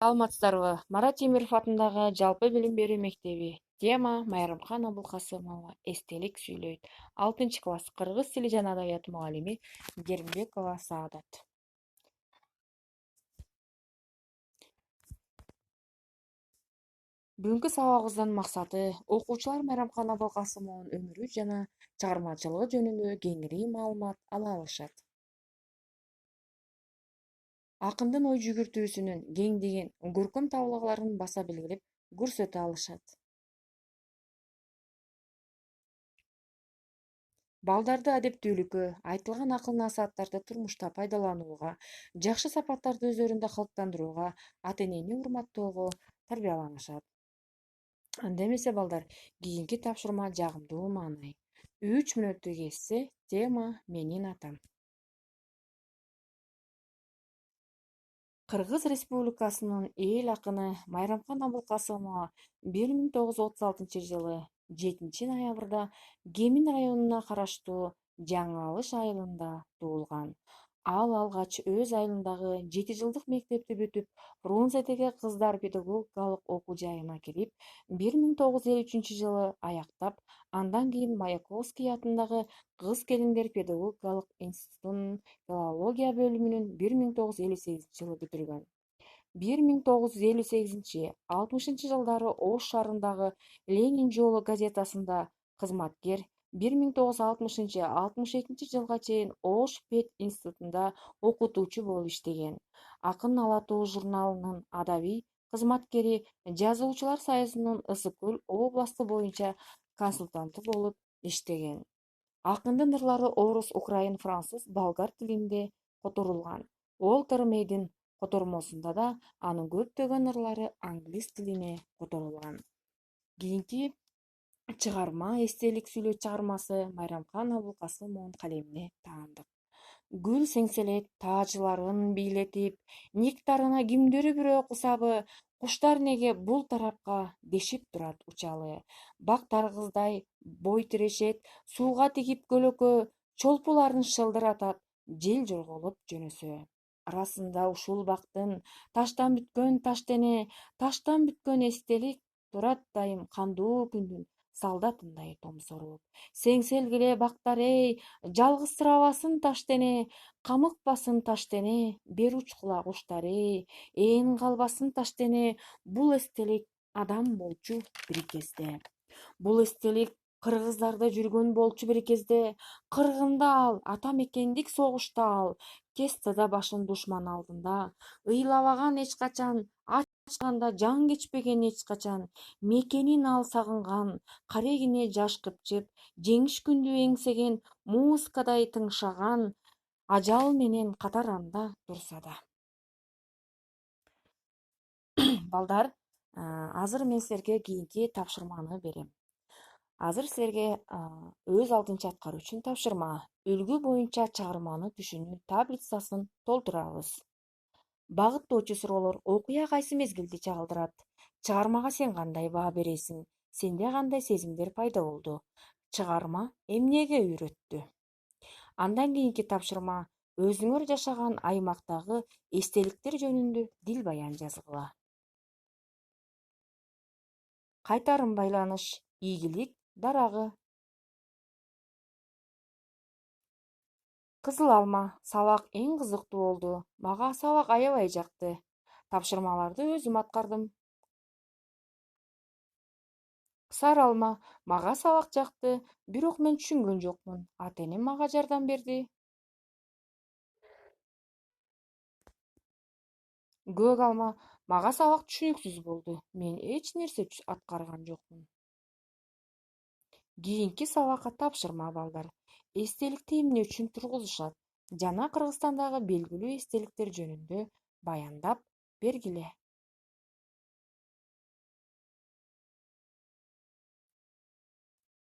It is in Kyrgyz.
Саламатсыздарбы? Марат Темиров атындагы Жалпы билим берүү мектеби. Тема Майрамкан Абулкасымова эстелик сүйлөйт. 6-класс кыргыз тили жана адабияты мугалими Геримбекова Саадат. Бүгүнкү сабагыбыздын максаты окуучулар Майрамкан Абулкасымовдун өмүрү жана чыгармачылыгы жөнүндө кеңири маалымат ала алышат. Акындын ой жүгүртүүсүнүн кеңдигин, көркөм табылгаларын баса белгилеп көрсөтө алышат. Балдарды адептүүлүккө, айтылган акыл-насааттарды турмушта пайдаланууга, жакшы сапаттарды өздөрүндө калыптандырууга, ата-энени урматтоого тарбияланышат. Анда эмесе балдар, кийинки тапшырма жагымдуу маанай. 3 мүнөттү кезсе, тема менин атам. Кыргыз Республикасынын эл акыны Майрамкан Абулкасымова 1936 жылы 7 ноябрда Кемин районуна караштуу Жаңы Алыш айылында туулган. Ал алгач өз айылындагы 7 жылдык мектепти бүтүп, Фрунзедеги кыздар педагогикалык окуу жайына кирип, 1953 жылы аяктап, андан кийин Маяковский атындагы Кыз келиндер педагогикалык институтунун филология бөлүмүнүн 1958 жылы бүтүргөн. 1958-60 жылдары Ош шаарындагы Ленин жолу газетасында кызматкер, 1960-62 жылга чейин Ош Пед институтунда окутуучу болуп иштеген. Акын Ала Тоо журналынын адабий кызматкери, Жазуучулар союзунун Ысык Көл областы боюнча консультанты болуп иштеген. Акындын ырлары орус, украин, француз, болгар тилинде которулган. Уолтер Мейдин котормосунда да анын көптөгөн ырлары англис тилине которулган. Кийинки чыгарма эстелик сүйлөт чыгармасы Майрамкан Абулкасымовдун калемине таандык. Гүл сеңселейт таажларын бийлетип, нектарына кимдери бирөө кусабы, куштар неге бул тарапка дешип турат учалы. Бактар кыздай бой тирешет, сууга тигип көлөкө, чолпуларын шылдыратат, жел жорголоп жөнөсө. Арасында ушул бактын таштан бүткөн таштене, таштан бүткөн эстелик турат дайым кандуу күндүн солдатындай томсоруп. Сеңселгиле бактар эй, жалгызсырабасын таштене, камыкпасын таштене, бер учкула куштар эй, ээн калбасын таштене, бул эстелик адам болчу бир кезде. Бул эстелик кыргыздарда жүргөн болчу бир кезде. Кыргында ал, ата мекендик согушта ал, Кестада башын душман алдында, ыйлабаган эч качан, ачканда жан кечпеген эч качан, мекенин ал сагынган, карегине жаш кыпчып, жеңиш күндү эңсеген, музыкадай тыңшаган, ажал менен катарында турса да. Балдар, азыр мен силерге кийинки тапшырманы берем. Азыр силерге өз алдынча аткаруу үчүн тапшырма. Үлгү боюнча чыгарманы түшүнүү таблицасын толтурабыз. Багыттоочу суроолор: окуя кайсы мезгилди чагылдырат? Чыгармага сен кандай баа бересиң? Сенде кандай сезимдер пайда болду? Чыгарма эмнеге үйрөттү? Андан кийинки тапшырма: өзүңөр жашаган аймактагы эстеликтер жөнүндө дил баян жазгыла. Кайтарым байланыш: ийгилик дарагы. Кызыл алма: сабак эң кызыктуу болду. Мага сабак аябай жакты. Тапшырмаларды өзүм аткардым. Сары алма: мага сабак жакты, бирок мен түшүнгөн жокмун. Ата-энем мага жардам берди. Көк алма: мага сабак түшүнүксүз болду. Мен эч нерсе аткарган жокмун. Кийинки сабакка тапшырма балдар. Эстеликти эмне үчүн тургузушат жана Кыргызстандагы белгилүү эстеликтер жөнүндө баяндап бергиле.